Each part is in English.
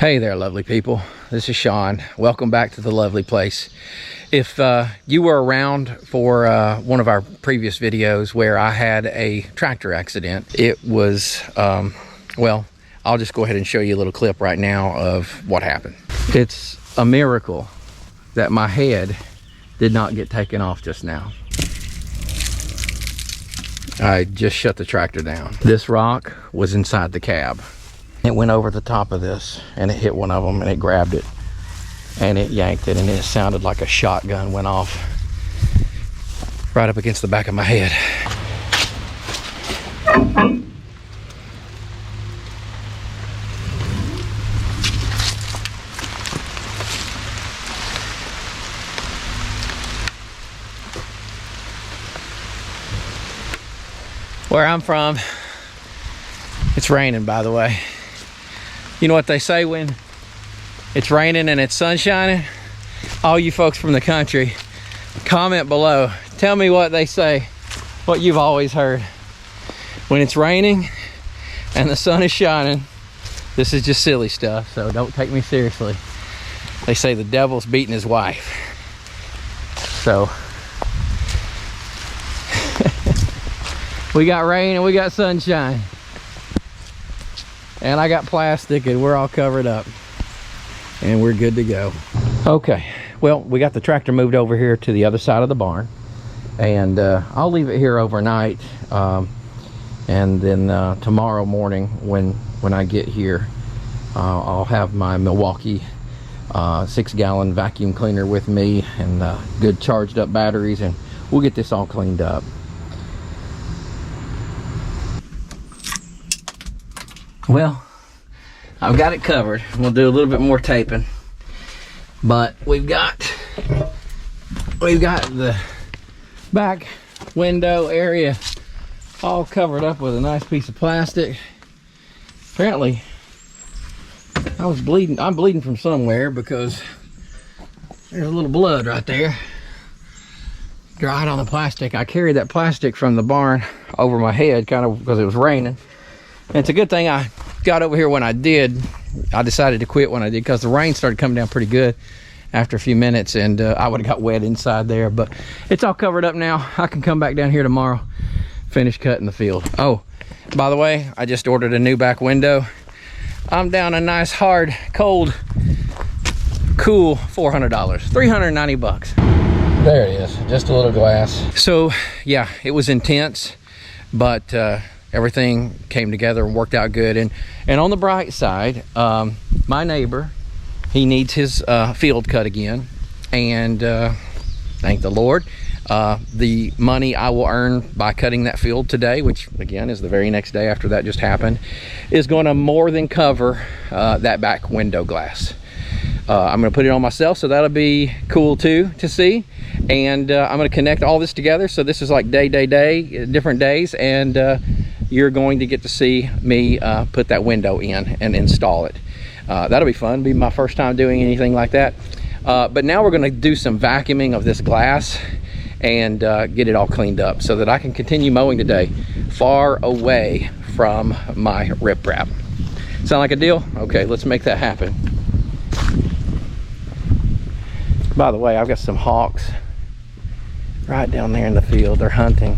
Hey there, lovely people. This is Sean. Welcome back to the lovely place. If you were around for one of our previous videos where I had a tractor accident, it was, well, I'll just go ahead and show you a little clip right now of what happened. It's a miracle that my head did not get taken off just now. I just shut the tractor down. This rock was inside the cab. It went over the top of this and it hit one of them and it grabbed it and it yanked it, and it sounded like a shotgun went off right up against the back of my head. Where I'm from, it's raining, by the way. You know what they say when it's raining and it's sun shining? All you folks from the country, comment below. Tell me what they say, what you've always heard. When it's raining and the sun is shining, this is just silly stuff, so don't take me seriously. They say the devil's beating his wife. So, we got rain and we got sunshine. And I got plastic and we're all covered up. And we're good to go. Okay, well, we got the tractor moved over here to the other side of the barn. And I'll leave it here overnight. And then tomorrow morning when I get here, I'll have my Milwaukee 6-gallon vacuum cleaner with me and good charged up batteries, and we'll get this all cleaned up. Well, I've got it covered. We'll do a little bit more taping, but we've got the back window area all covered up with a nice piece of plastic. Apparently, I'm bleeding from somewhere because there's a little blood right there. Dried on the plastic. I carried that plastic from the barn over my head kind of because it was raining. And it's a good thing I got over here when I did. I decided to quit when I did because the rain started coming down pretty good after a few minutes, and I would have got wet inside there. But it's all covered up now. I can come back down here tomorrow, finish cutting the field. Oh, by the way, I just ordered a new back window. I'm down a nice, hard, cold, cool $400, 390 bucks. There it is, just a little glass. So yeah, it was intense, but everything came together and worked out good. And on the bright side, my neighbor, he needs his field cut again, and thank the Lord, the money I will earn by cutting that field today, which again is the very next day after that just happened, is going to more than cover that back window glass. I'm going to put it on myself, so that'll be cool too to see. And I'm going to connect all this together, so this is like day, different days, and you're going to get to see me put that window in and install it. That'll be fun. It'll be my first time doing anything like that. But now we're going to do some vacuuming of this glass and get it all cleaned up so that I can continue mowing today far away from my riprap. Sound like a deal? Okay, let's make that happen. By the way, I've got some hawks right down there in the field. They're hunting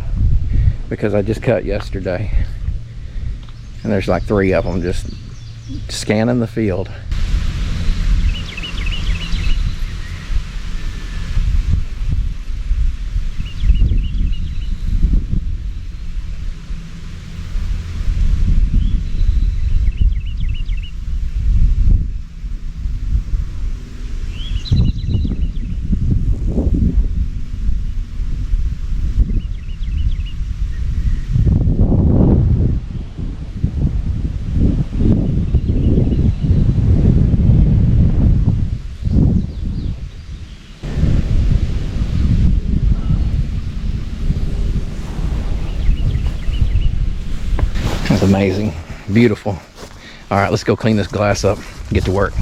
because I just cut yesterday. And there's like 3 of them just scanning the field. That's amazing, beautiful. All right, let's go clean this glass up, get to work.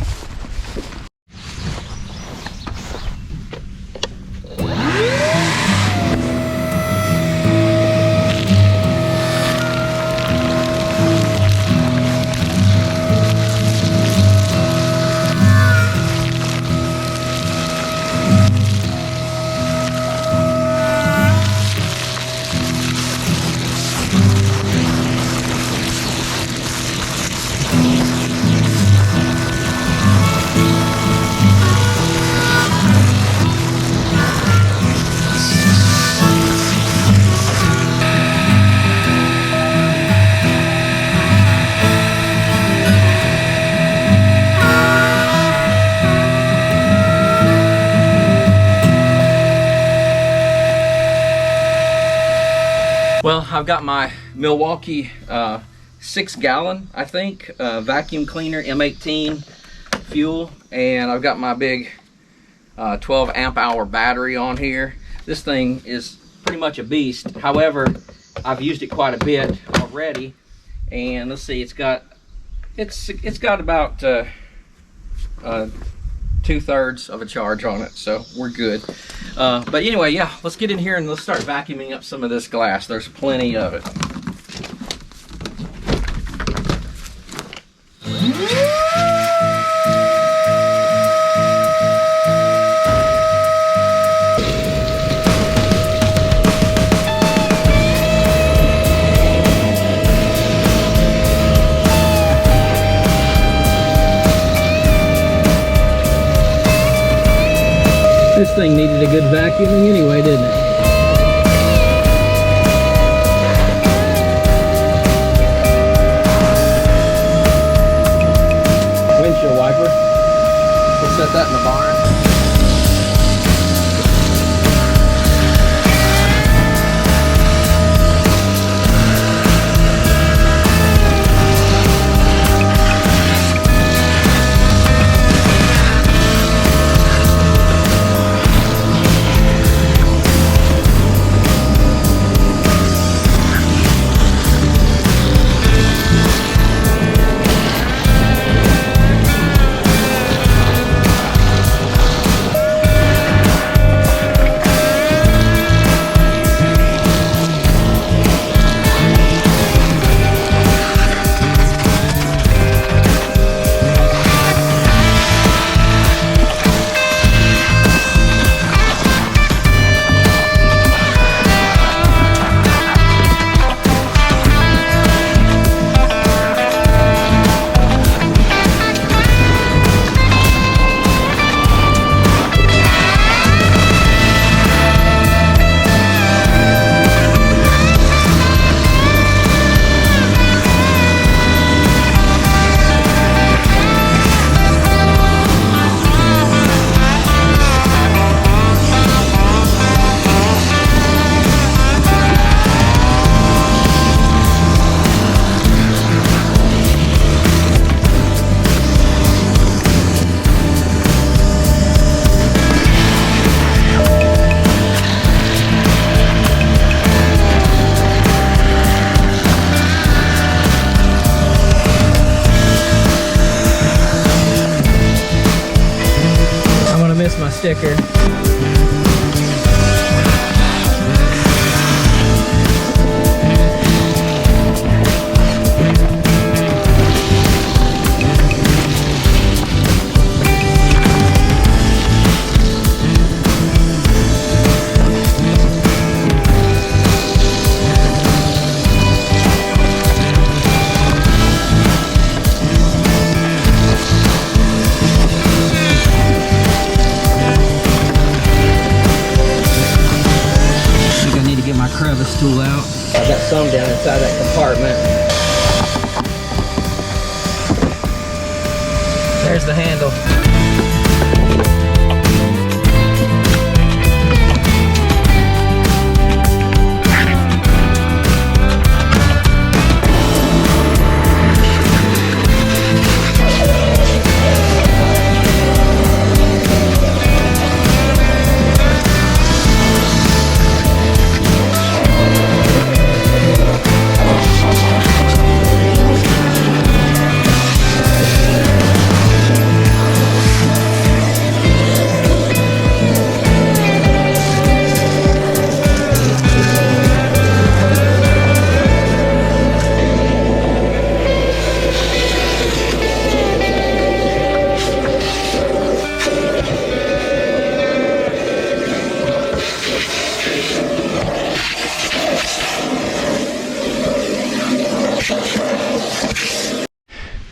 Well, I've got my Milwaukee 6-gallon, I think, vacuum cleaner, M18 fuel, and I've got my big 12 amp hour battery on here. This thing is pretty much a beast. However, I've used it quite a bit already, and let's see, it's got about 2/3 of a charge on it, so we're good. But anyway, yeah, let's get in here and let's start vacuuming up some of this glass. There's plenty of it. This thing needed a good vacuuming anyway, didn't it? Windshield wiper. We'll set that in the barn. My sticker. Crevice tool out. I've got some down inside that compartment. There's the handle.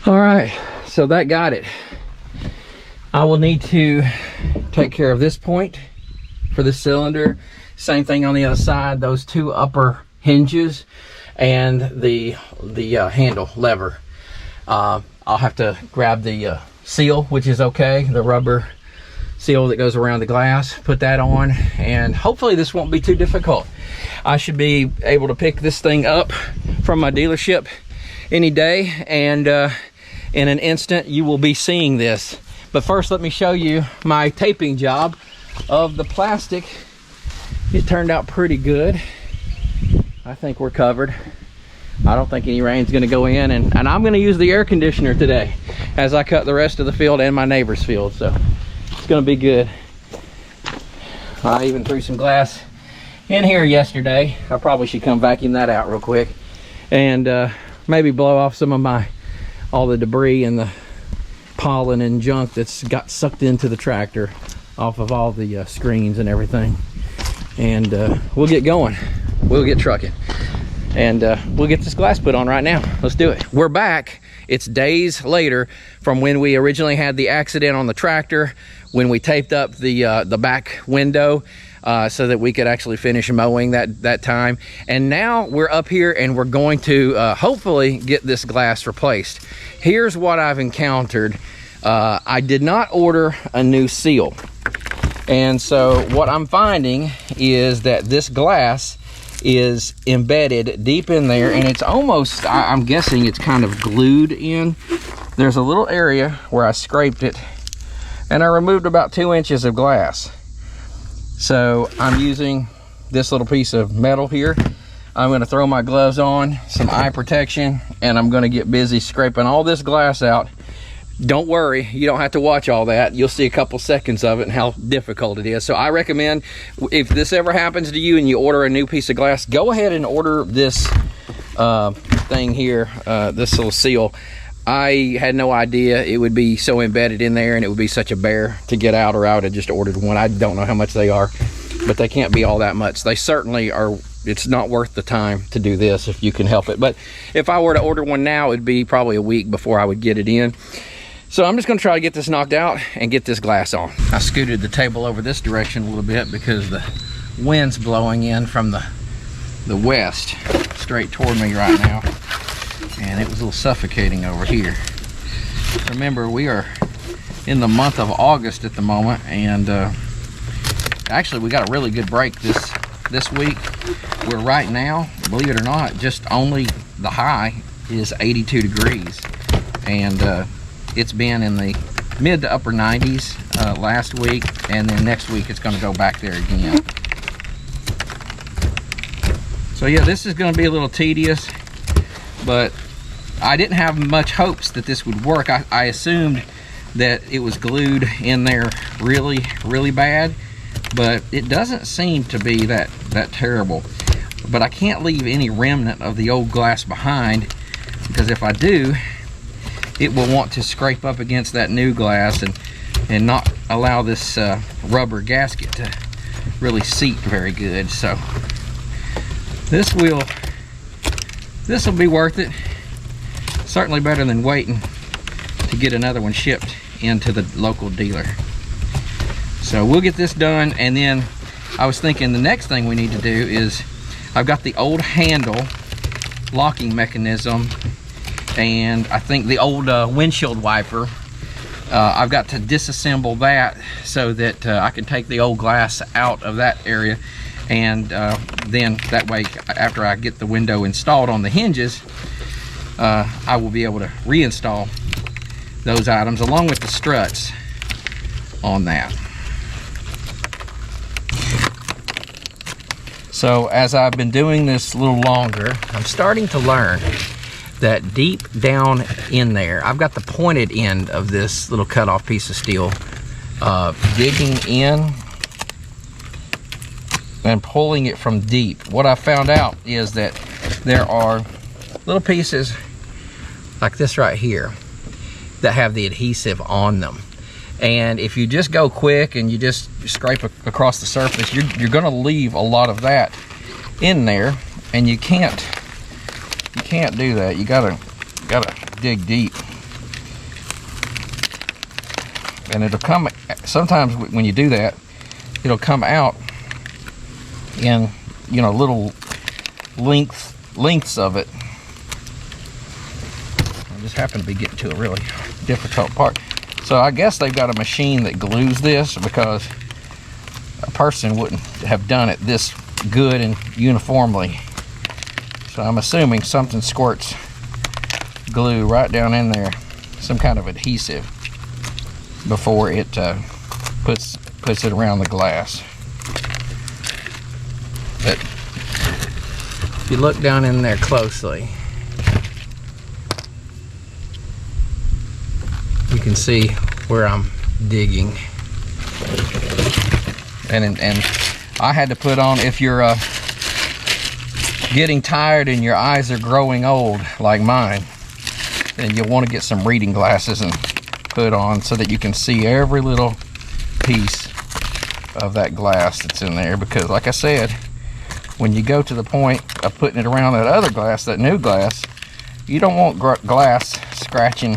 All right, so that got it. I will need to take care of this point for the cylinder. Same thing on the other side, those two upper hinges and the handle lever. I'll have to grab the seal, which is okay, the rubber seal that goes around the glass, put that on, and hopefully this won't be too difficult. I should be able to pick this thing up from my dealership any day, and in an instant you will be seeing this. But first, let me show you my taping job of the plastic. It turned out pretty good. I think we're covered. I don't think any rain's gonna go in, and I'm gonna use the air conditioner today as I cut the rest of the field and my neighbor's field, so it's gonna be good. I even threw some glass in here yesterday. I probably should come vacuum that out real quick, and maybe blow off some of all the debris and the pollen and junk that's got sucked into the tractor off of all the screens and everything. And we'll get going. We'll get trucking, and we'll get this glass put on right now. Let's do it. We're back. It's days later from when we originally had the accident on the tractor, when we taped up the back window so that we could actually finish mowing that time. And now we're up here and we're going to hopefully get this glass replaced. Here's what I've encountered. I did not order a new seal. And so what I'm finding is that this glass is embedded deep in there, and it's almost, I'm guessing it's kind of glued in. There's a little area where I scraped it and I removed about 2 inches of glass. So I'm using this little piece of metal here. I'm going to throw my gloves on, some eye protection, and I'm going to get busy scraping all this glass out. Don't worry, you don't have to watch all that. You'll see a couple seconds of it and how difficult it is. So I recommend, if this ever happens to you and you order a new piece of glass, go ahead and order this thing here, this little seal. I had no idea it would be so embedded in there and it would be such a bear to get out, or I would have just ordered one. I don't know how much they are, but they can't be all that much. They certainly are. It's not worth the time to do this if you can help it. But if I were to order one now, it'd be probably a week before I would get it in. So I'm just going to try to get this knocked out and get this glass on. I scooted the table over this direction a little bit because the wind's blowing in from the west straight toward me right now, and it was a little suffocating over here. Remember, we are in the month of August at the moment, and actually we got a really good break this week. We're right now, believe it or not, just only the high is 82 degrees, and it's been in the mid to upper 90s last week, and then next week it's going to go back there again. So yeah, this is going to be a little tedious, but I didn't have much hopes that this would work. I assumed that it was glued in there really, really bad, but it doesn't seem to be that terrible. But I can't leave any remnant of the old glass behind, because if I do, it will want to scrape up against that new glass and not allow this rubber gasket to really seat very good. So this will be worth it. Certainly better than waiting to get another one shipped into the local dealer. So we'll get this done, and then I was thinking the next thing we need to do is, I've got the old handle locking mechanism, and I think the old windshield wiper. I've got to disassemble that so that I can take the old glass out of that area, and then that way, after I get the window installed on the hinges, I will be able to reinstall those items along with the struts on that. So as I've been doing this a little longer, I'm starting to learn that deep down in there, I've got the pointed end of this little cut off piece of steel, digging in and pulling it from deep. What I found out is that there are little pieces like this right here that have the adhesive on them, and if you just go quick and you just scrape across the surface, you're going to leave a lot of that in there, and you can't do that. You gotta dig deep, and it'll come. Sometimes when you do that, it'll come out in, you know, little lengths of it. I just happen to be getting to a really difficult part. So I guess they've got a machine that glues this, because a person wouldn't have done it this good and uniformly. So I'm assuming something squirts glue right down in there, some kind of adhesive, before it puts it around the glass. But if you look down in there closely, you can see where I'm digging. And I had to put on, if you're getting tired and your eyes are growing old like mine, then you'll want to get some reading glasses and put on so that you can see every little piece of that glass that's in there. Because like I said, when you go to the point of putting it around that other glass, that new glass, you don't want glass scratching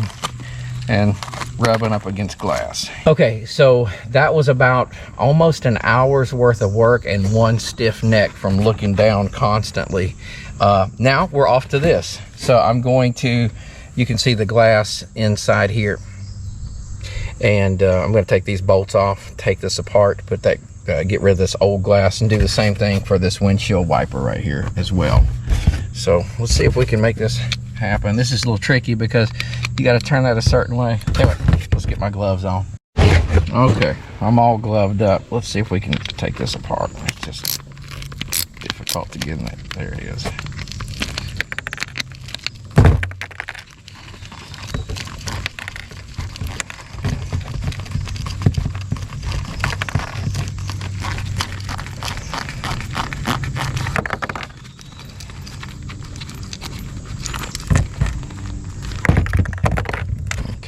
and rubbing up against glass. Okay, so that was about almost an hour's worth of work and one stiff neck from looking down constantly. Now we're off to this. So I'm going to, you can see the glass inside here, and I'm going to take these bolts off, take this apart, put that, get rid of this old glass, and do the same thing for this windshield wiper right here as well. So let's see if we can make this happen. This is a little tricky because you got to turn that a certain way. Anyway, let's get my gloves on. Okay, I'm all gloved up. Let's see if we can take this apart. It's just difficult to get in that. There it is.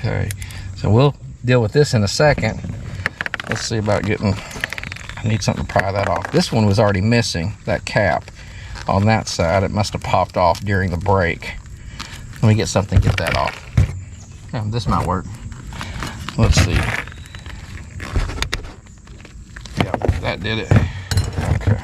Okay, so we'll deal with this in a second. Let's see about getting, I need something to pry that off. This one was already missing, that cap on that side. It must have popped off during the break. Let me get something to get that off. Yeah, this might work. Let's see. Yeah, that did it. Okay.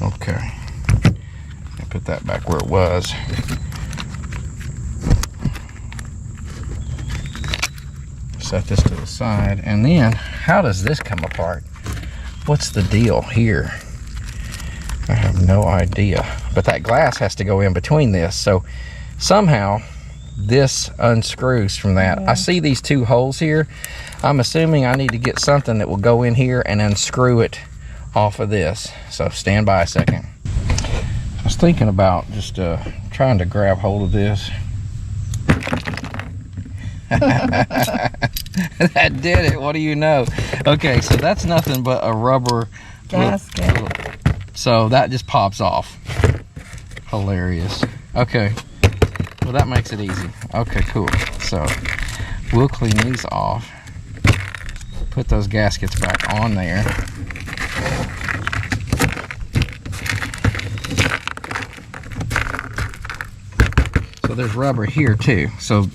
Okay, I'll put that back where it was. Set this to the side, and then how does this come apart? What's the deal here? I have no idea, but that glass has to go in between this, so somehow this unscrews from that. Yeah. I see these two holes here. I'm assuming I need to get something that will go in here and unscrew it off of this. So stand by a second. I was thinking about just trying to grab hold of this. That did it. What do you know? Okay, so that's nothing but a rubber gasket. So that just pops off. Hilarious. Okay, well that makes it easy. Okay, cool. So we'll clean these off, put those gaskets back on there. So there's rubber here too. So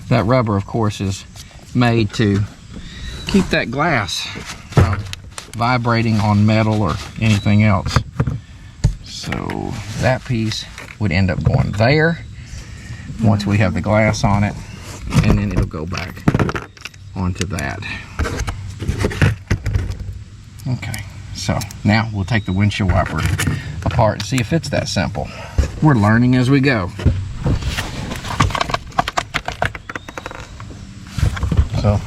that rubber, of course, is made to keep that glass from vibrating on metal or anything else. So that piece would end up going there once we have the glass on it, and then it'll go back onto that. Okay, so now we'll take the windshield wiper apart and see if it's that simple. We're learning as we go. So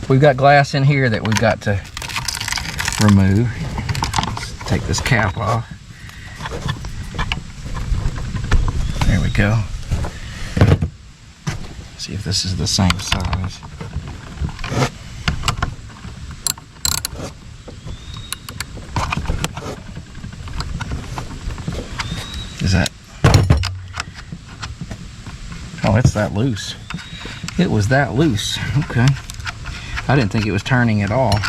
we've got glass in here that we've got to remove. Let's take this cap off. There we go. See if this is the same size. Is that? Oh, it's that loose. It was that loose. Okay. I didn't think it was turning at all.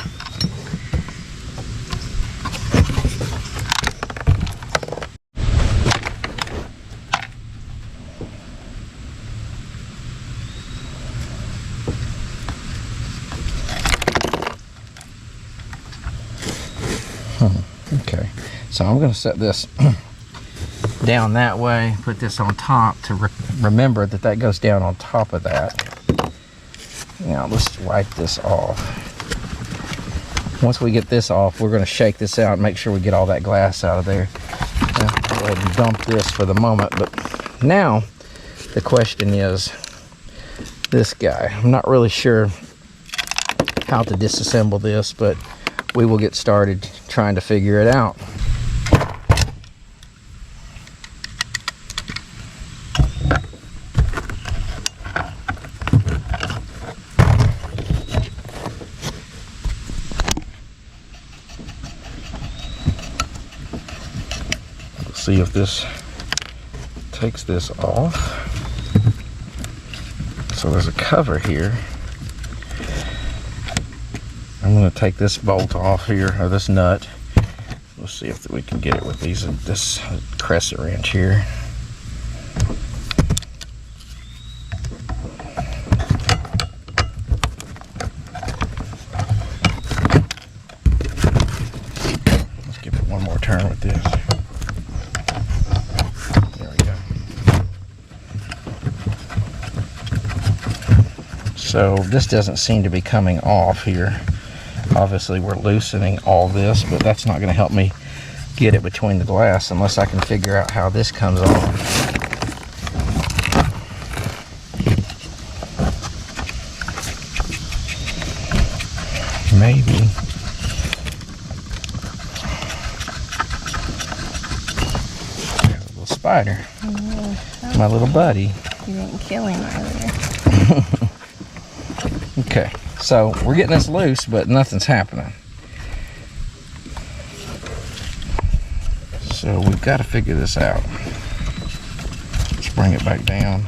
Okay, so I'm gonna set this down that way, put this on top to remember that that goes down on top of that. Now let's wipe this off. Once we get this off, we're gonna shake this out and make sure we get all that glass out of there. Now, go ahead and dump this for the moment, but now the question is this guy. I'm not really sure how to disassemble this, but we will get started trying to figure it out. Let's see if this takes this off. So there's a cover here. I'm going to take this bolt off here, or this nut. Let's see if we can get it with this crescent wrench here. Let's give it one more turn with this. There we go. So this doesn't seem to be coming off here. Obviously we're loosening all this, but that's not going to help me get it between the glass unless I can figure out how this comes on. Maybe. There's a little spider. My little buddy. You didn't kill him earlier. Okay. So we're getting this loose, but nothing's happening. So we've got to figure this out. Let's bring it back down.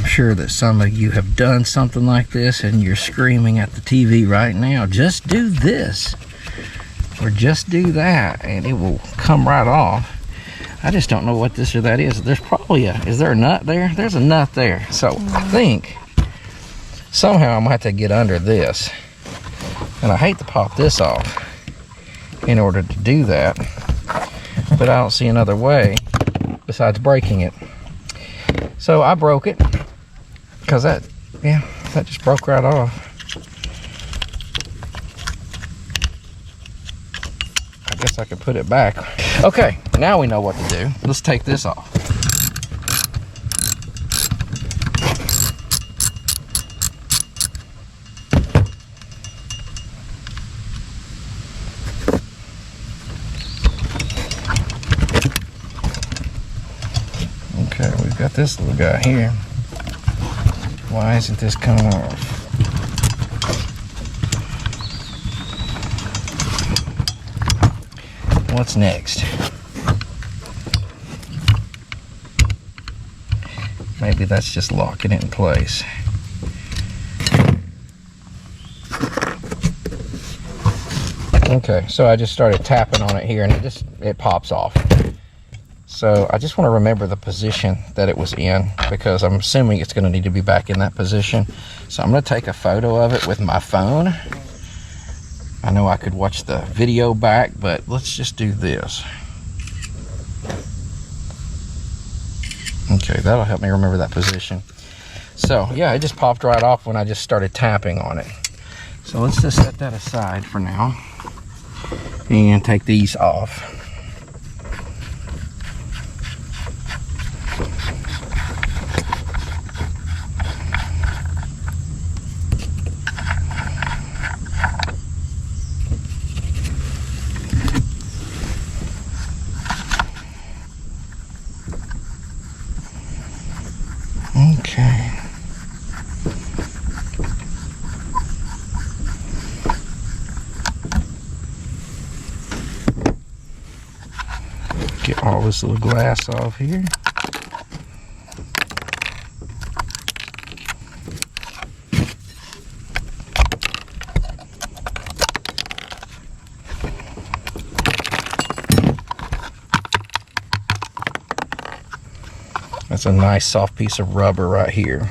Sure that some of you have done something like this and you're screaming at the TV right now, just do this or just do that and it will come right off. I just don't know what this or that is. There's probably is there a nut there? There's a nut there. So I think somehow I'm gonna have to get under this, and I hate to pop this off in order to do that, but I don't see another way besides breaking it. So I broke it. Because that just broke right off. I guess I could put it back. Okay, now we know what to do. Let's take this off. Okay, we've got this little guy here. Why isn't this coming off? What's next? Maybe that's just locking it in place. Okay, so I just started tapping on it here and it pops off. So I just want to remember the position that it was in, because I'm assuming it's going to need to be back in that position. So I'm going to take a photo of it with my phone. I know I could watch the video back, but let's just do this. Okay, that'll help me remember that position. So yeah, it just popped right off when I just started tapping on it. So let's just set that aside for now and take these off. Okay. Get all this little glass off here. That's a nice soft piece of rubber right here.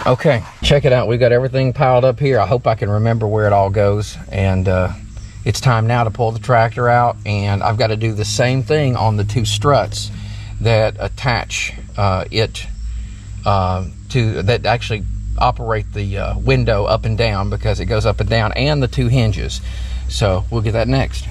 Okay, check it out. We've got everything piled up here. I hope I can remember where it all goes. And it's time now to pull the tractor out, and I've got to do the same thing on the two struts that attach it to, that actually operate the window up and down, because it goes up and down, and the two hinges. So we'll get that next.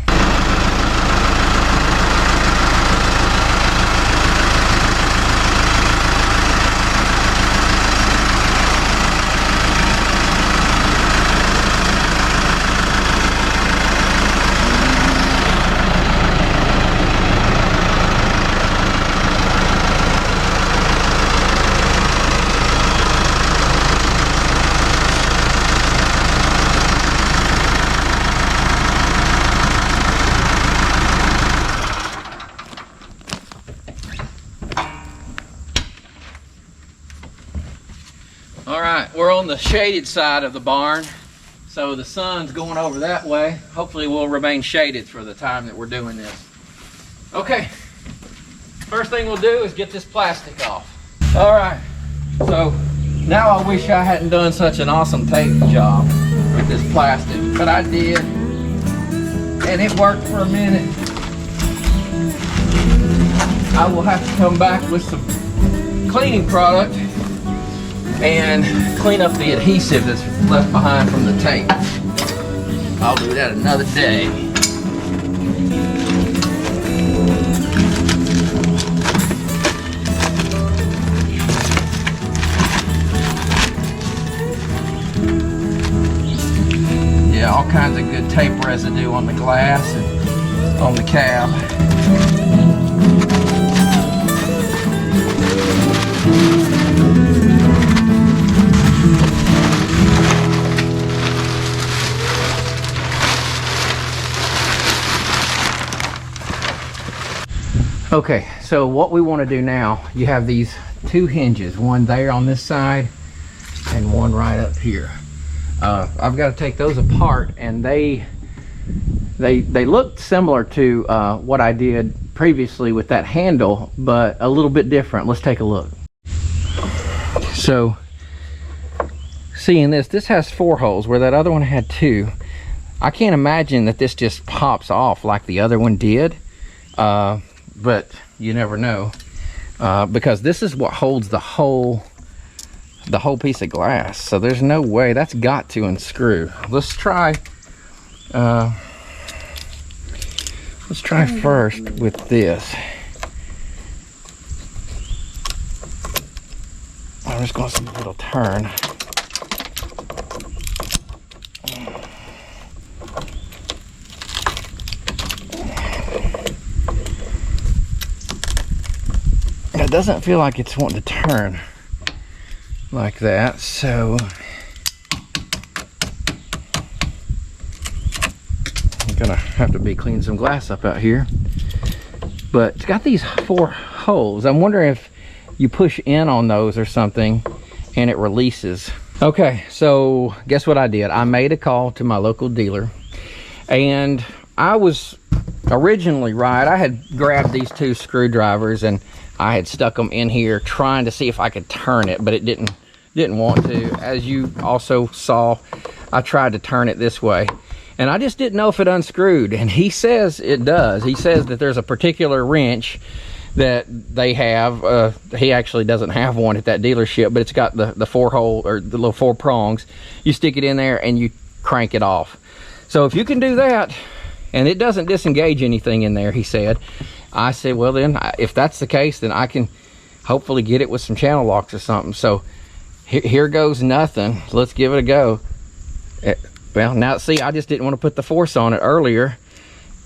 All right, we're on the shaded side of the barn, so the sun's going over that way. Hopefully we'll remain shaded for the time that we're doing this. Okay, first thing we'll do is get this plastic off. All right, so now I wish I hadn't done such an awesome tape job with this plastic, but I did, and it worked for a minute. I will have to come back with some cleaning product and clean up the adhesive that's left behind from the tape. I'll do that another day. Yeah, all kinds of good tape residue on the glass and on the cab. Okay, so what we want to do now, you have these two hinges, one there on this side and one right up here. I've got to take those apart, and they look similar to what I did previously with that handle, but a little bit different. Let's take a look. So seeing this has 4 holes where that other one had 2. I can't imagine that this just pops off like the other one did. But you never know, because this is what holds the whole piece of glass. So there's no way, that's got to unscrew. Let's try first with this. I'm just going to see if it'll turn. It doesn't feel like it's wanting to turn like that, so I'm gonna have to clean some glass up out here. But it's got these 4 holes. I'm wondering if you push in on those or something and it releases. Okay, so guess what I did? I made a call to my local dealer, and I was originally right. I had grabbed these 2 screwdrivers and I had stuck them in here trying to see if I could turn it, but it didn't want to. As you also saw, I tried to turn it this way, and I just didn't know if it unscrewed, and he says it does. He says that there's a particular wrench that they have. He actually doesn't have one at that dealership, but it's got the 4 hole, or the little 4 prongs. You stick it in there and you crank it off. So if you can do that and it doesn't disengage anything in there, he said, I said, well then, if that's the case, then I can hopefully get it with some channel locks or something. So here goes nothing. Let's give it a go. Well, now see, I just didn't want to put the force on it earlier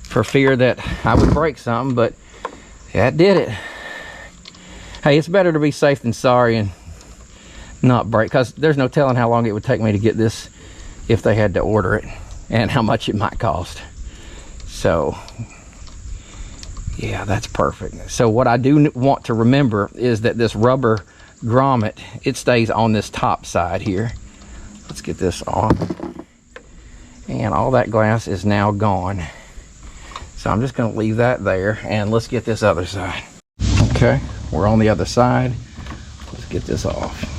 for fear that I would break something, but that did it. Hey, it's better to be safe than sorry and not break, because there's no telling how long it would take me to get this if they had to order it, and how much it might cost. So yeah, that's perfect. So what I do want to remember is that this rubber grommet, it stays on this top side here. Let's get this on. And all that glass is now gone. So I'm just gonna leave that there, and let's get this other side. Okay, we're on the other side. Let's get this off.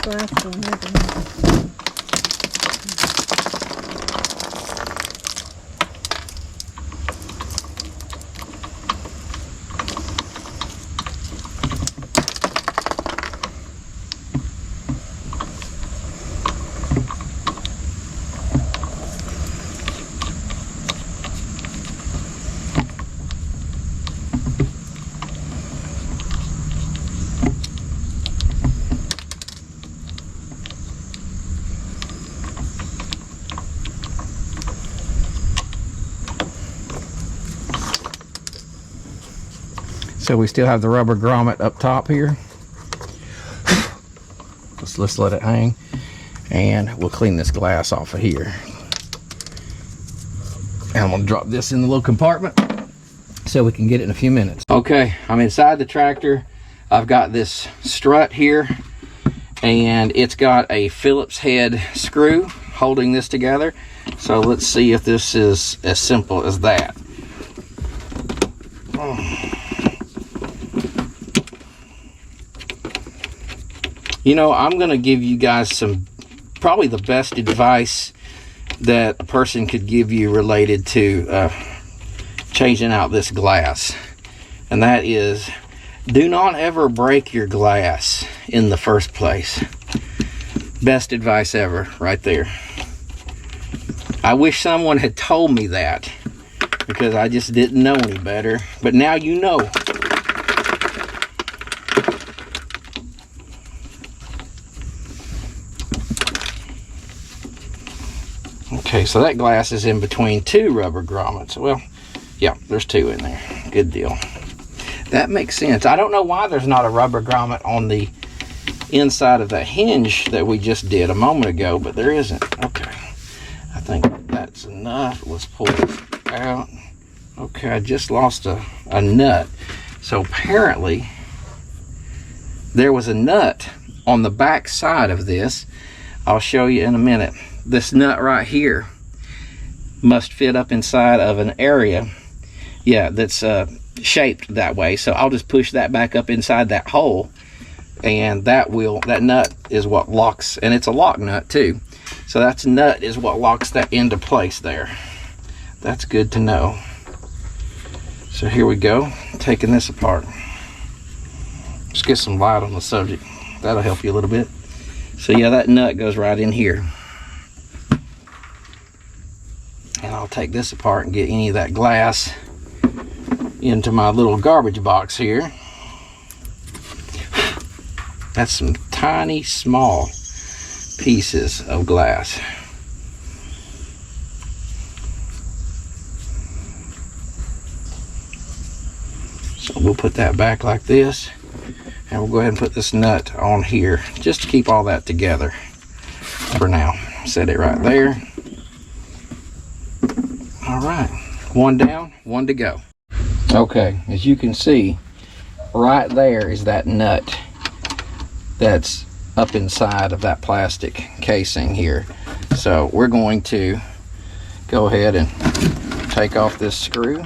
Glass will never. So we still have the rubber grommet up top here. Let's let it hang, and we'll clean this glass off of here. And I'm gonna drop this in the little compartment so we can get it in a few minutes. Okay, I'm inside the tractor. I've got this strut here, and it's got a Phillips head screw holding this together. So let's see if this is as simple as that. You know, I'm going to give you guys probably the best advice that a person could give you related to changing out this glass. And that is, do not ever break your glass in the first place. Best advice ever, right there. I wish someone had told me that, because I just didn't know any better. But now you know. Okay, so that glass is in between two rubber grommets. Well, yeah, there's two in there. Good deal. That makes sense. I don't know why there's not a rubber grommet on the inside of that hinge that we just did a moment ago, but there isn't. Okay, I think that's enough. Let's pull this out. Okay, I just lost a nut. So apparently there was a nut on the back side of this. I'll show you in a minute. This nut right here must fit up inside of an area, yeah, that's shaped that way. So I'll just push that back up inside that hole, and that nut is what locks, and it's a lock nut too. So that nut is what locks that into place there. That's good to know. So here we go, taking this apart. Let's get some light on the subject. That'll help you a little bit. So yeah, that nut goes right in here. And I'll take this apart and get any of that glass into my little garbage box here. That's some tiny, small pieces of glass. So we'll put that back like this, and we'll go ahead and put this nut on here just to keep all that together for now. Set it right there. All right, one down, one to go. Okay, as you can see, right there is that nut that's up inside of that plastic casing here. So we're going to go ahead and take off this screw.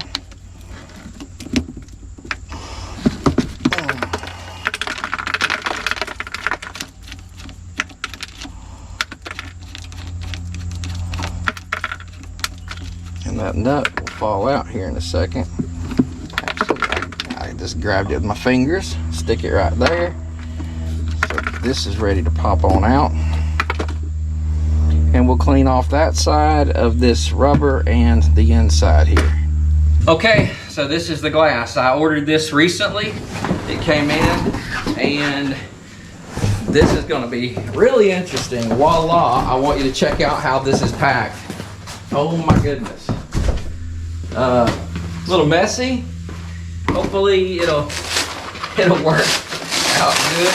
And that nut will fall out here in a second. Actually, I just grabbed it with my fingers, stick it right there. So this is ready to pop on out. And we'll clean off that side of this rubber and the inside here. Okay, so this is the glass. I ordered this recently. It came in, and this is going to be really interesting. Voila, I want you to check out how this is packed. Oh my goodness. A little messy. Hopefully it'll work out good.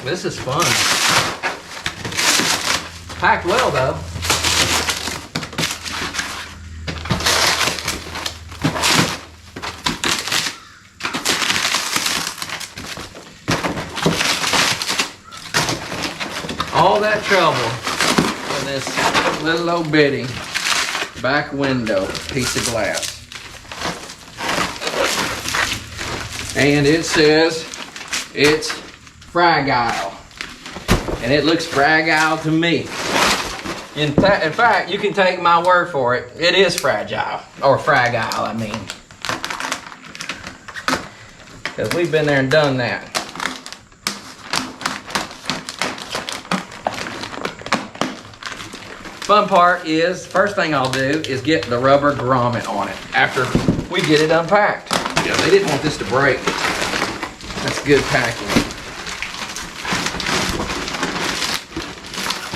This is fun. Packed well though. All that trouble for this little old bitty back window piece of glass. And it says it's fragile. And it looks fragile to me. In fact, you can take my word for it. It is fragile. Or fragile, I mean. Because we've been there and done that. Fun part is, first thing I'll do is get the rubber grommet on it after we get it unpacked. You know, they didn't want this to break. That's good packing.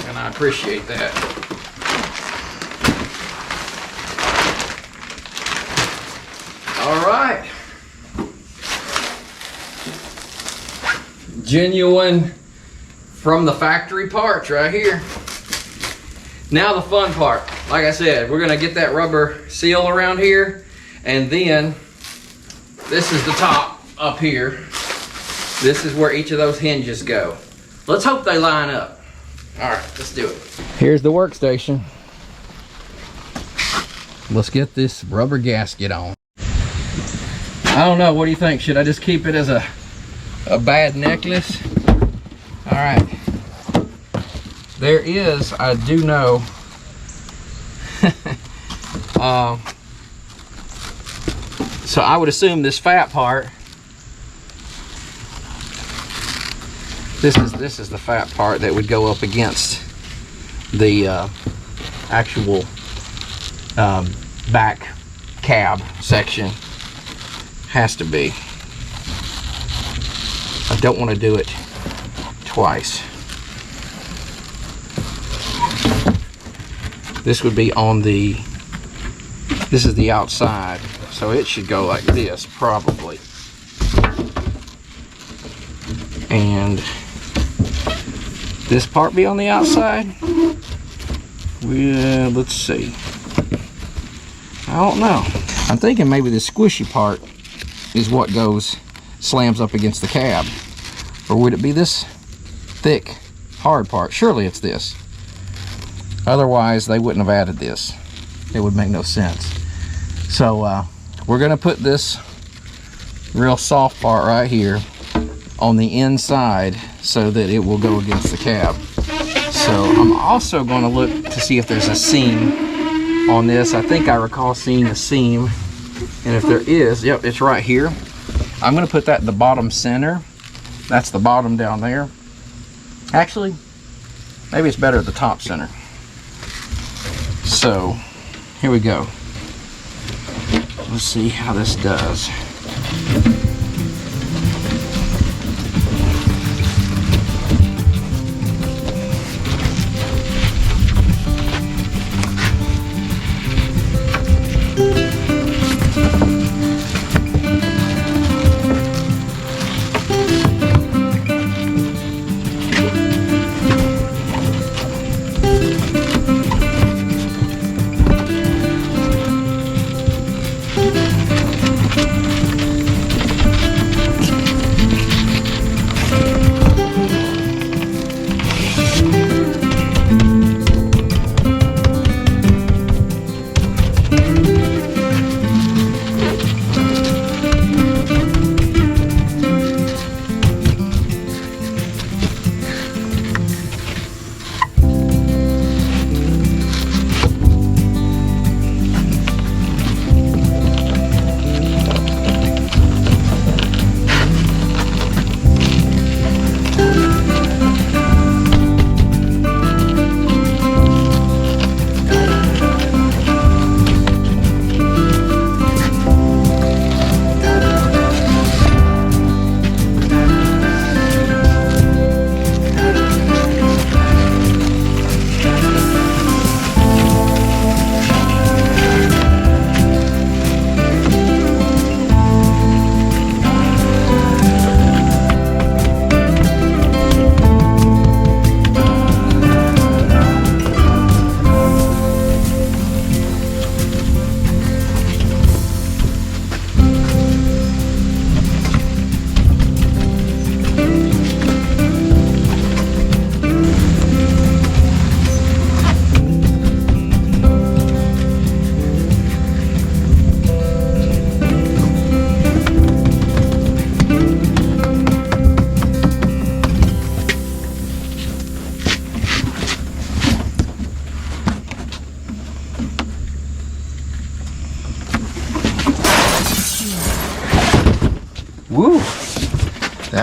And I appreciate that. All right. Genuine from the factory parts right here. Now the fun part, like I said, we're gonna get that rubber seal around here, and then this is the top up here. This is where each of those hinges go. Let's hope they line up. All right, let's do it. Here's the workstation. Let's get this rubber gasket on. I don't know, what do you think? Should I just keep it as a bad necklace? All right. There is, I do know, so I would assume this fat part, this is the fat part that would go up against the actual back cab section. Has to be. I don't want to do it twice. This would be on the, this is the outside, so it should go like this probably. And this part be on the outside? Well, let's see. I don't know. I'm thinking maybe the squishy part is what goes, slams up against the cab. Or would it be this thick, hard part? Surely it's this. Otherwise, they wouldn't have added this. It would make no sense. So we're gonna put this real soft part right here on the inside so that it will go against the cab. So I'm also gonna look to see if there's a seam on this. I think I recall seeing a seam. And if there is, yep, it's right here. I'm gonna put that in the bottom center. That's the bottom down there. Actually, maybe it's better at the top center. So, here we go. Let's see how this does.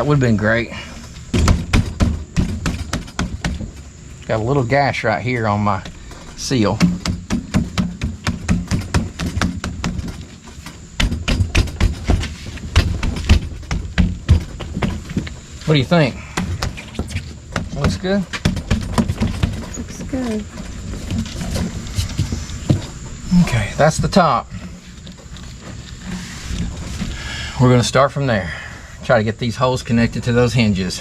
would have been great. Got a little gash right here on my seal. What do you think? Looks good? Looks good. Okay, that's the top. We're gonna start from there. Try to get these holes connected to those hinges.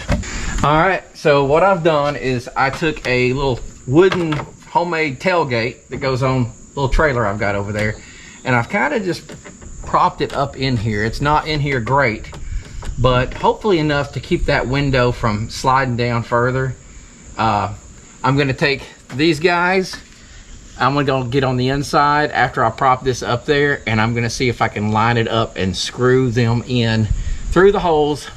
All right, so what I've done is I took a little wooden homemade tailgate that goes on a little trailer I've got over there, and I've kind of just propped it up in here. It's not in here great, but hopefully enough to keep that window from sliding down further. I'm gonna take these guys, I'm gonna go get on the inside after I prop this up there, and I'm gonna see if I can line it up and screw them in through the holes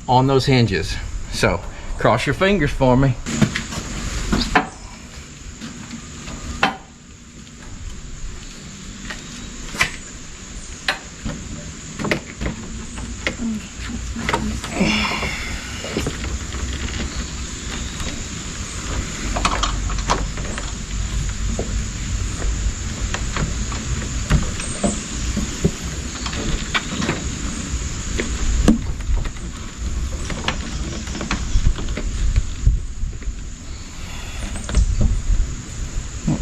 on those hinges. So cross your fingers for me.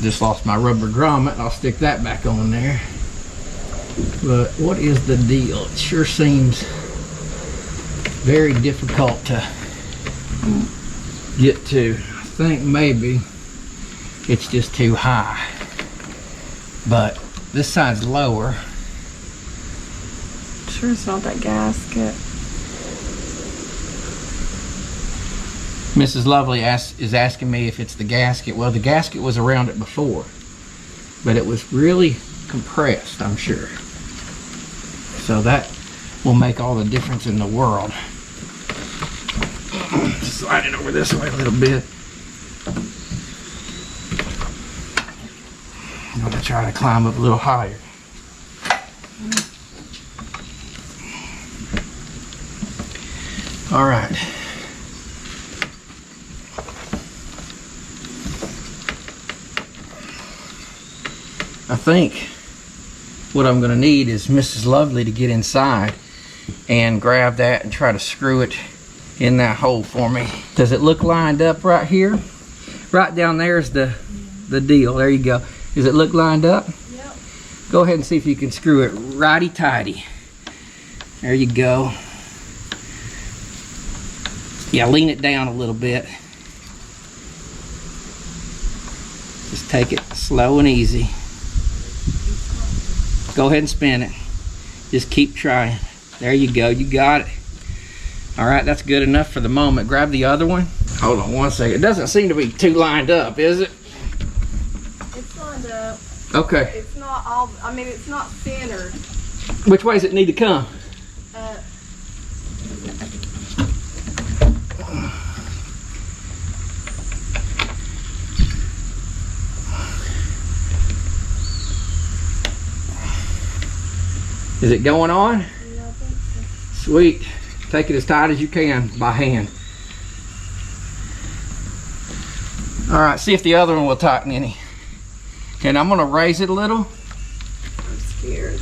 Just lost my rubber grommet. I'll stick that back on there. But what is the deal? It sure seems very difficult to get to. I think maybe it's just too high. But this side's lower. Sure it's not that gasket. Mrs. Lovely is asking me if it's the gasket. Well, the gasket was around it before, but it was really compressed, I'm sure. So that will make all the difference in the world. Slide it over this way a little bit. I'm gonna try to climb up a little higher. All right. I think what I'm gonna need is Mrs. Lovely to get inside and grab that and try to screw it in that hole for me. Does it look lined up right here? Right down there is the deal. There you go. Does it look lined up? Yep. Go ahead and see if you can screw it righty-tighty. There you go. Yeah, lean it down a little bit. Just take it slow and easy. Go ahead and spin it. Just keep trying. There you go, you got it. All right, that's good enough for the moment. Grab the other one. Hold on one second. It doesn't seem to be too lined up, is it? It's lined up. Okay. It's not all, I mean, it's not centered. Which way does it need to come? Is it going on? Yeah, I think so. Sweet. Take it as tight as you can by hand. All right, see if the other one will tighten any. And I'm gonna raise it a little. I'm scared.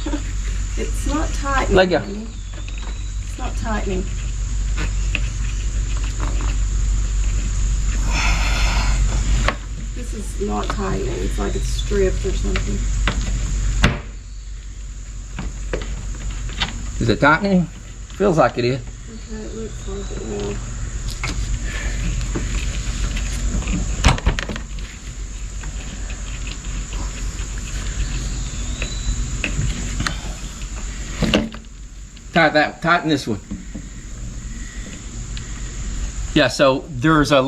It's not tightening. Let go. It's not tightening. This is not tightening. It's like it's stripped or something. Is it tightening? Feels like it is. Okay, it looks like it now. Tighten this one. Yeah, so there's a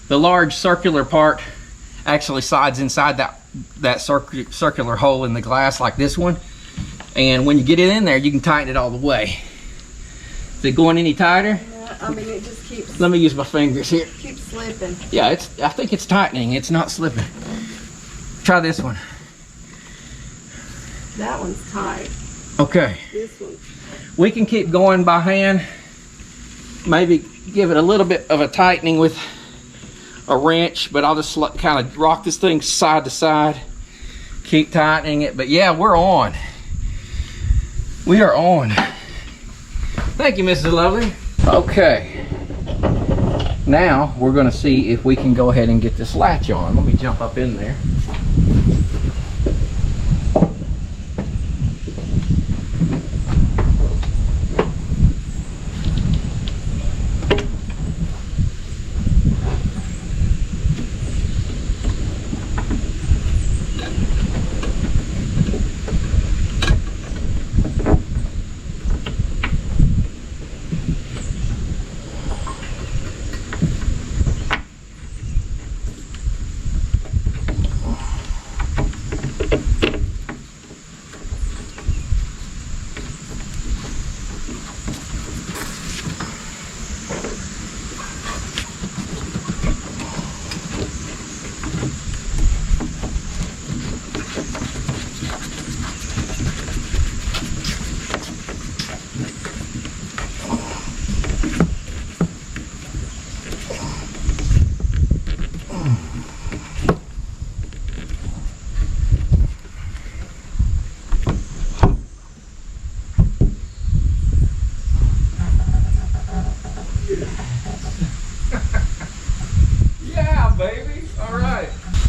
the large circular part actually slides inside that circular hole in the glass like this one. And when you get it in there, you can tighten it all the way. Is it going any tighter? Yeah, I mean, it just keeps. Let me use my fingers here. Keeps slipping. Yeah, I think it's tightening. It's not slipping. Try this one. That one's tight. Okay. This one. We can keep going by hand maybe give it a little bit of a tightening with a wrench, but I'll just kind of rock this thing side to side, keep tightening it. But yeah, we're on. We are on. Thank you, Mrs. Lovely. Okay, now we're going to see if we can go ahead and get this latch on. Let me jump up in there.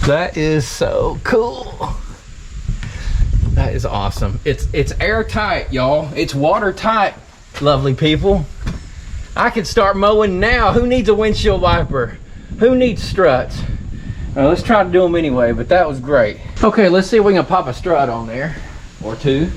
That is so cool. That is awesome. It's airtight, y'all. It's watertight, lovely people. I could start mowing now. Who needs a windshield wiper? Who needs struts? Let's try to do them anyway, but that was great. Okay, let's see if we can pop a strut on there or two.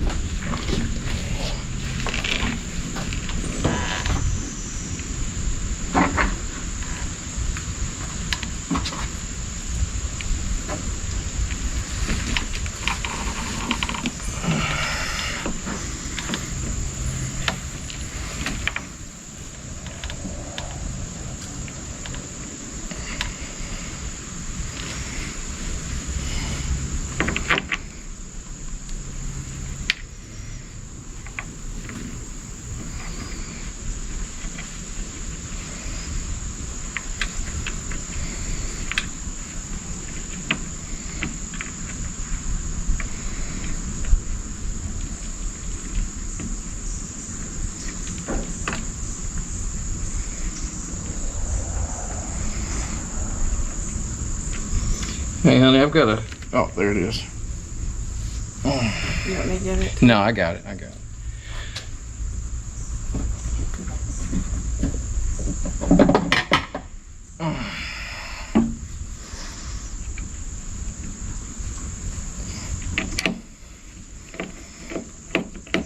Hey honey, I've got a, oh, there it is. You want me to get it? No, I got it, I got it.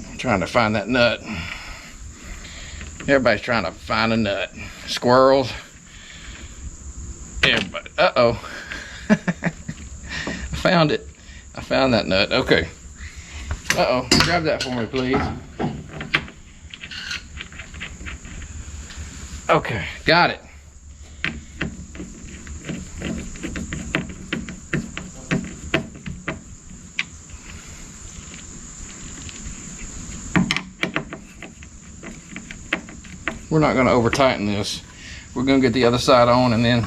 I'm trying to find that nut. Everybody's trying to find a nut. Squirrels. Everybody, uh-oh. I found it. I found that nut. Okay. Uh-oh. Grab that for me, please. Okay. Got it. We're not going to over tighten this. We're going to get the other side on and then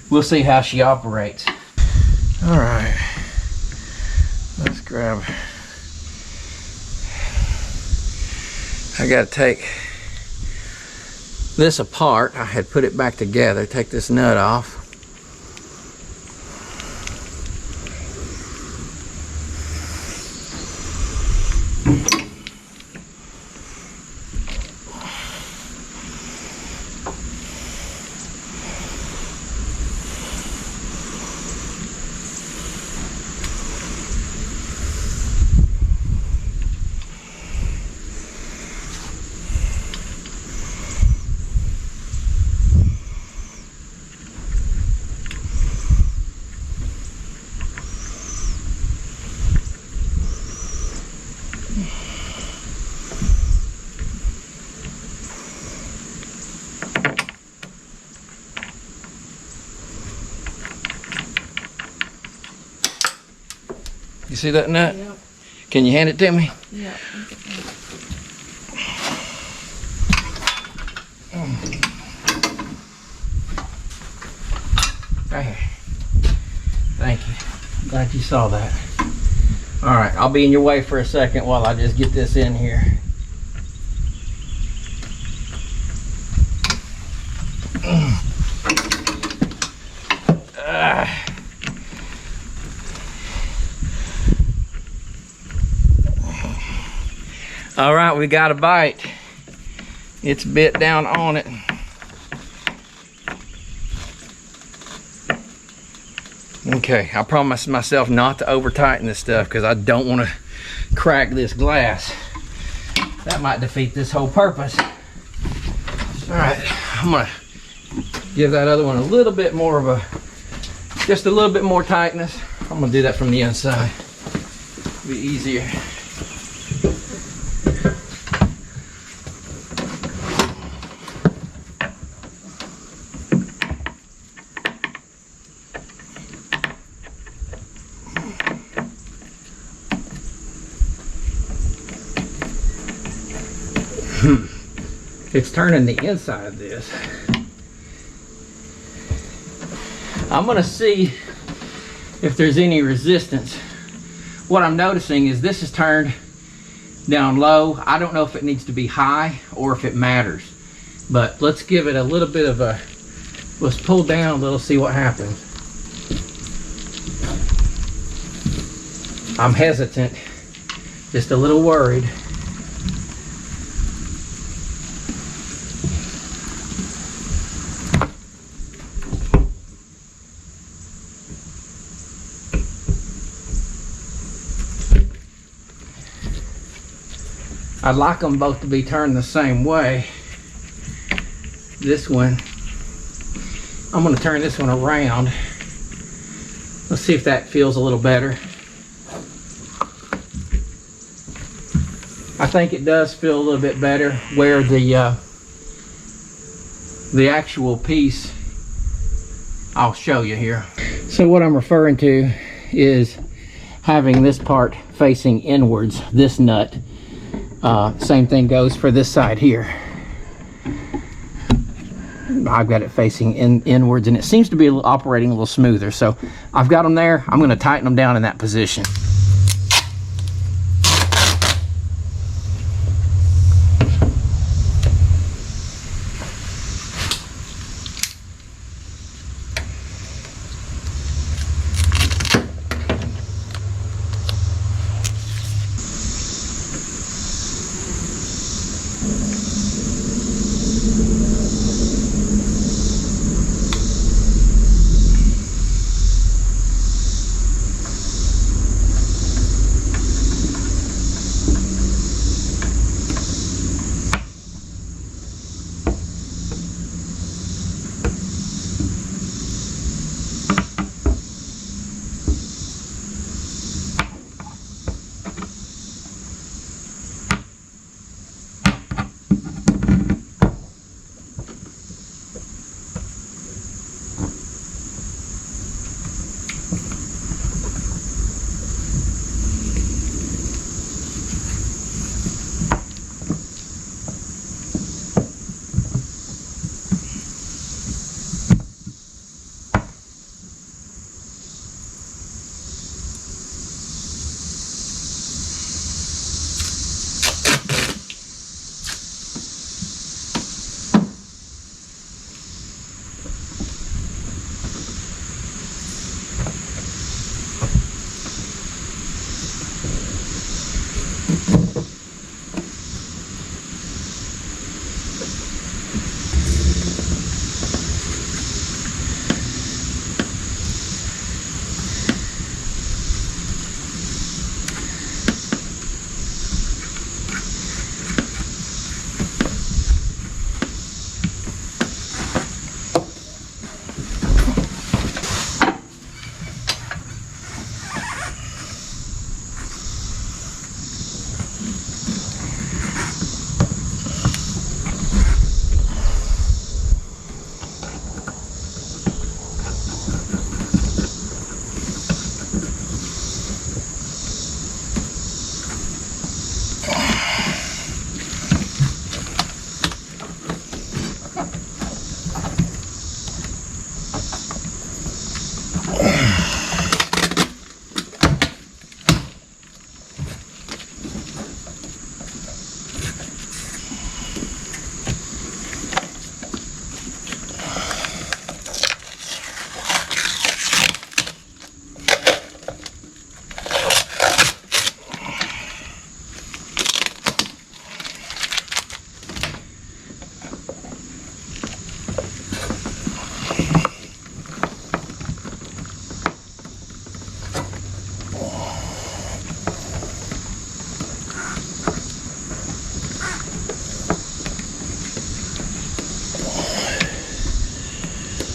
we'll see how she operates. All right, let's grab. I got to take this apart. I had put it back together. Take this nut off. You see that nut? Yep. Can you hand it to me? Yep. Okay. Thank you. Glad you saw that. All right, I'll be in your way for a second while I just get this in here. All right, we got a bite. It's bit down on it. Okay, I promised myself not to over tighten this stuff because I don't want to crack this glass. That might defeat this whole purpose. All right, I'm gonna give that other one a little bit more of a, just a little bit more tightness. I'm gonna do that from the inside. It'll be easier. It's turning the inside of this. I'm gonna see if there's any resistance. What I'm noticing is this is turned down low. I don't know if it needs to be high or if it matters, but let's give it a little bit of a, let's pull down a little, see what happens. I'm hesitant, just a little worried. I'd like them both to be turned the same way. This one, I'm going to turn this one around. Let's see if that feels a little better. I think it does feel a little bit better where the actual piece, I'll show you here. So what I'm referring to is having this part facing inwards, this nut. Same thing goes for this side here. I've got it facing inwards, and it seems to be operating a little smoother. So I've got them there. I'm going to tighten them down in that position.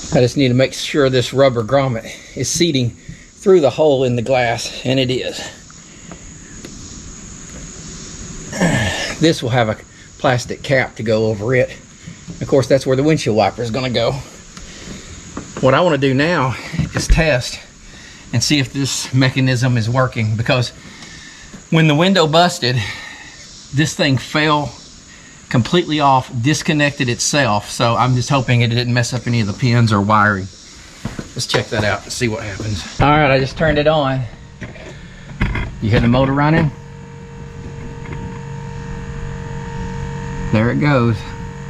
I just need to make sure this rubber grommet is seating through the hole in the glass, and it is. This will have a plastic cap to go over it. Of course, that's where the windshield wiper is going to go. What I want to do now is test and see if this mechanism is working, because when the window busted, this thing fell completely off, disconnected itself. So I'm just hoping it didn't mess up any of the pins or wiring. Let's check that out and see what happens. All right, I just turned it on. You hear the motor running? There it goes.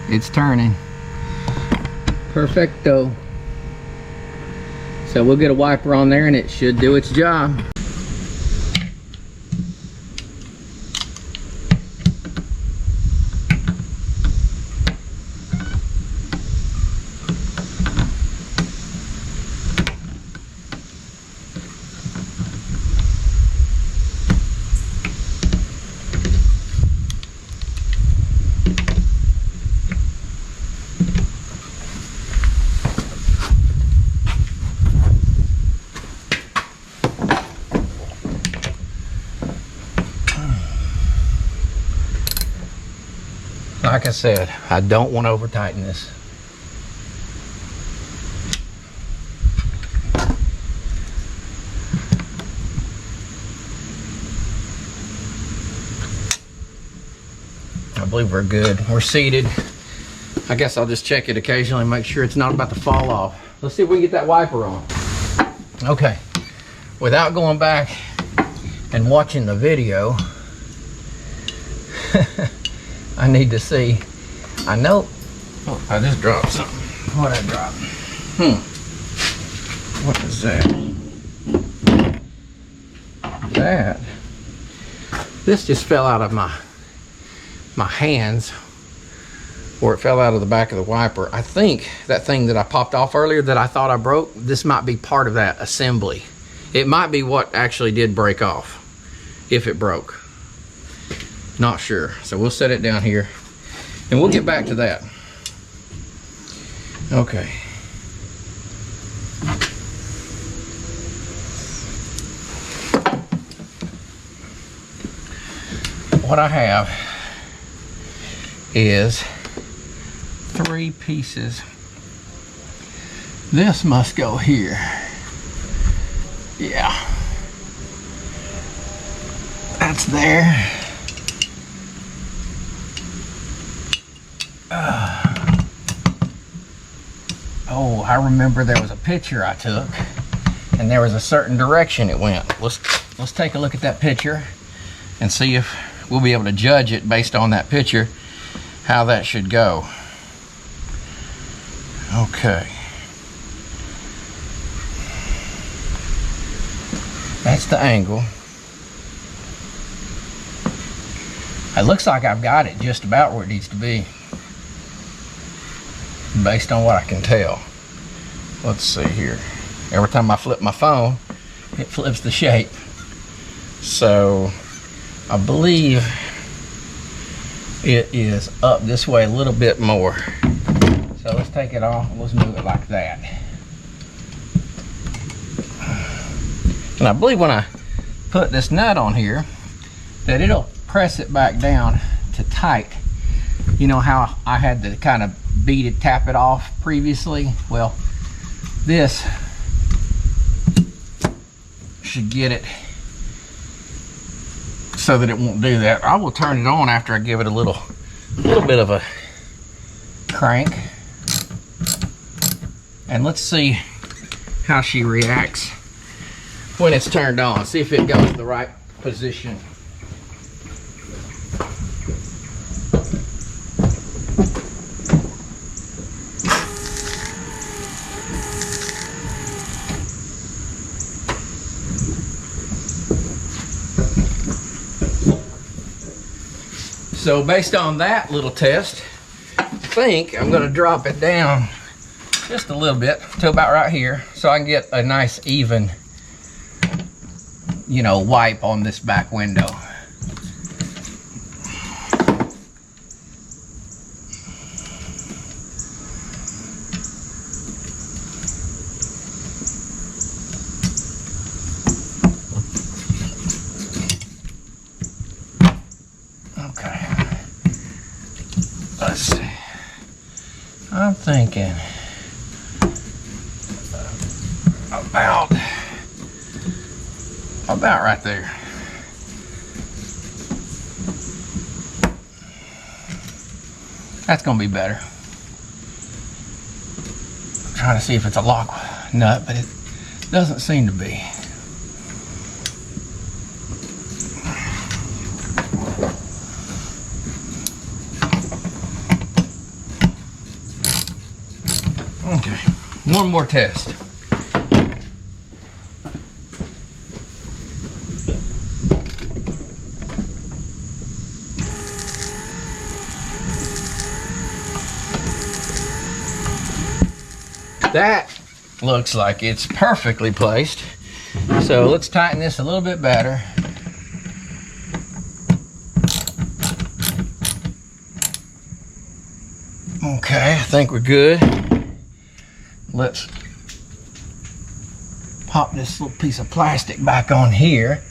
It's turning. Perfecto. So we'll get a wiper on there and it should do its job. Like I said, I don't want to over tighten this. I believe we're good. We're seated. I guess I'll just check it occasionally and make sure it's not about to fall off. Let's see if we can get that wiper on. Okay. Without going back and watching the video, I need to see. I know. Oh, I just dropped something. What did I drop? What is that? That. This just fell out of my hands, or it fell out of the back of the wiper. I think that thing that I popped off earlier that I thought I broke, this might be part of that assembly. It might be what actually did break off, if it broke. Not sure. So we'll set it down here and we'll get back to that. Okay. What I have is 3 pieces. This must go here. Yeah. That's there. Oh, I remember there was a picture I took and there was a certain direction it went. Let's take a look at that picture and see if we'll be able to judge it based on that picture, how that should go. Okay. That's the angle. It looks like I've got it just about where it needs to be, based on what I can tell. Let's see here. Every time I flip my phone, it flips the shape. So I believe it is up this way a little bit more. So let's take it off. Let's move it like that. And I believe when I put this nut on here, that it'll press it back down to tight. You know how I had to kind of beat it, tap it off previously? Well, this should get it so that it won't do that. I will turn it on after I give it a little bit of a crank. And let's see how she reacts when it's turned on. See if it goes to the right position. So based on that little test, I think I'm going to drop it down just a little bit to about right here so I can get a nice even, you know, wipe on this back window. Let's see. I'm thinking about right there. That's gonna be better. I'm trying to see if it's a lock nut, but it doesn't seem to be. Okay, one more test. That looks like it's perfectly placed. So let's tighten this a little bit better. Okay, I think we're good. Let's pop this little piece of plastic back on here.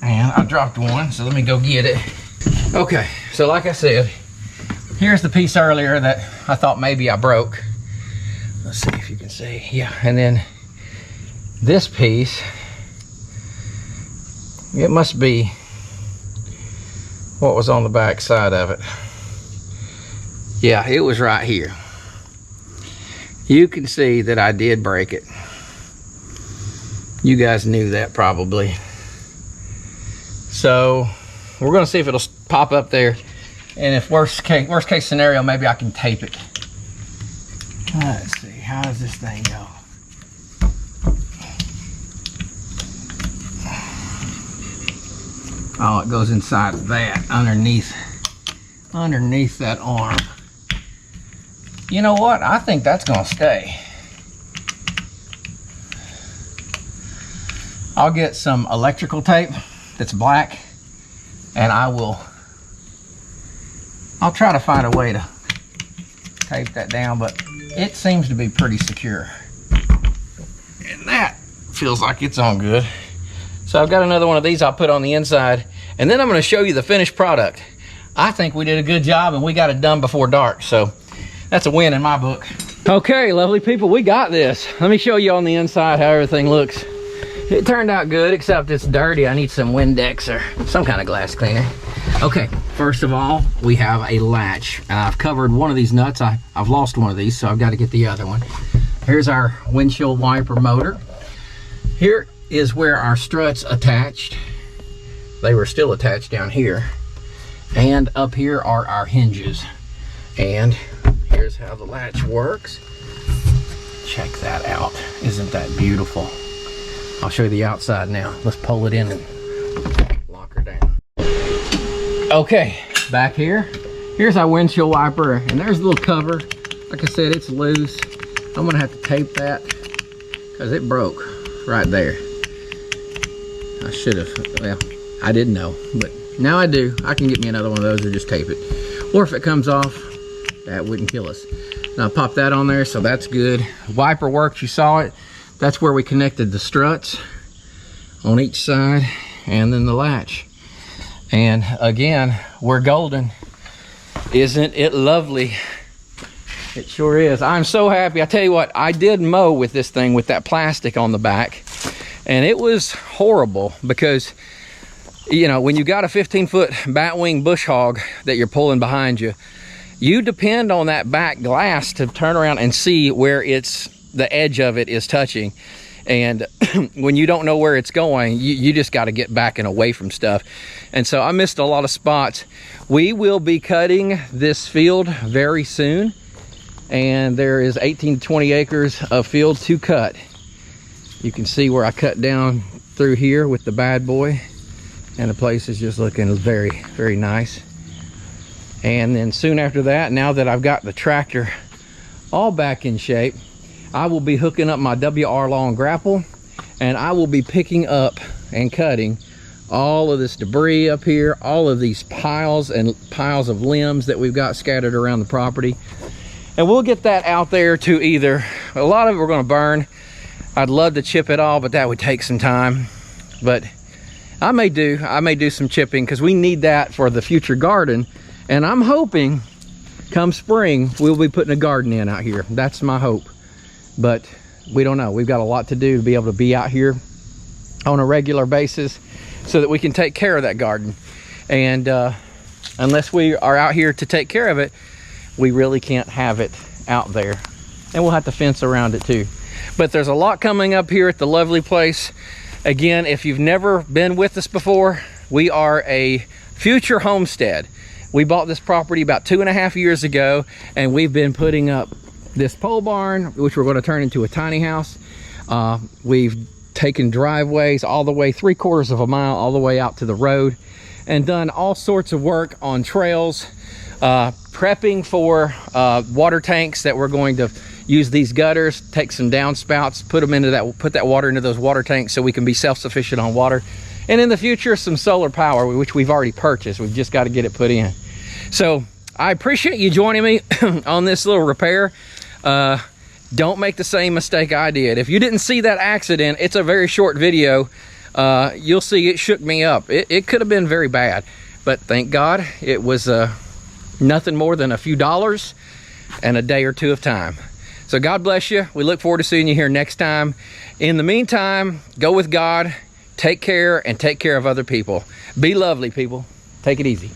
And I dropped one, so let me go get it. Okay, so like I said, here's the piece earlier that I thought maybe I broke. Let's see if you can see. Yeah, and then this piece, it must be what was on the back side of it. Yeah, it was right here. You can see that I did break it. You guys knew that probably. So we're gonna see if it'll pop up there. And if worst case scenario, maybe I can tape it. Let's see, how does this thing go? Oh, it goes inside that, underneath that arm. You know what? I think that's gonna stay. I'll get some electrical tape that's black, and I'll try to find a way to tape that down, but it seems to be pretty secure. And that feels like it's on good. So I've got another one of these I'll put on the inside, and then I'm gonna show you the finished product. I think we did a good job and we got it done before dark, so that's a win in my book. Okay, lovely people, we got this. Let me show you on the inside how everything looks. It turned out good, except it's dirty. I need some Windex or some kind of glass cleaner. Okay, first of all, we have a latch. And I've covered one of these nuts. I've lost one of these, so I've got to get the other one. Here's our windshield wiper motor. Here is where our struts attached. They were still attached down here. And up here are our hinges. And here's how the latch works. Check that out. Isn't that beautiful? I'll show you the outside now. Let's pull it in and lock her down. Okay, back here. Here's our windshield wiper, and there's a little cover. Like I said, it's loose. I'm gonna have to tape that because it broke right there. I should have, well, I didn't know, but now I do. I can get me another one of those or just tape it. Or if it comes off, that wouldn't kill us. Now pop that on there, so that's good. Wiper works, you saw it. That's where we connected the struts on each side and then the latch. And again, we're golden. Isn't it lovely? It sure is. I'm so happy. I tell you what, I did mow with this thing with that plastic on the back, and it was horrible because, you know, when you got a 15-foot batwing bush hog that you're pulling behind you, you depend on that back glass to turn around and see where the edge of it is touching. And when you don't know where it's going, you just got to get back and away from stuff. And so I missed a lot of spots. We will be cutting this field very soon, and there is 18 to 20 acres of field to cut. You can see where I cut down through here with the bad boy, and the place is just looking very, very nice. And then soon after that, now that I've got the tractor all back in shape, I will be hooking up my WR long grapple, and I will be picking up and cutting all of this debris up here, all of these piles and piles of limbs that we've got scattered around the property. And we'll get that out there to either, a lot of it we're going to burn. I'd love to chip it all, but that would take some time. But I may do some chipping, because we need that for the future garden. And I'm hoping come spring we'll be putting a garden in out here. That's my hope. But we don't know. We've got a lot to do to be able to be out here on a regular basis so that we can take care of that garden. And unless we are out here to take care of it, we really can't have it out there. And we'll have to fence around it too. But there's a lot coming up here at the lovely place. Again, if you've never been with us before, we are a future homestead. We bought this property about 2.5 years ago, and we've been putting up this pole barn, which we're going to turn into a tiny house. We've taken driveways all the way 3/4 of a mile all the way out to the road, and done all sorts of work on trails, prepping for water tanks that we're going to use these gutters, take some downspouts, put that water into those water tanks so we can be self-sufficient on water. And in the future, some solar power, which we've already purchased. We've just got to get it put in. So I appreciate you joining me on this little repair. Don't make the same mistake I did. If you didn't see that accident, it's a very short video. You'll see it shook me up. It could have been very bad, but thank God it was nothing more than a few dollars and a day or two of time. So God bless you. We look forward to seeing you here next time. In the meantime, go with God, take care, and take care of other people. Be lovely, people. Take it easy.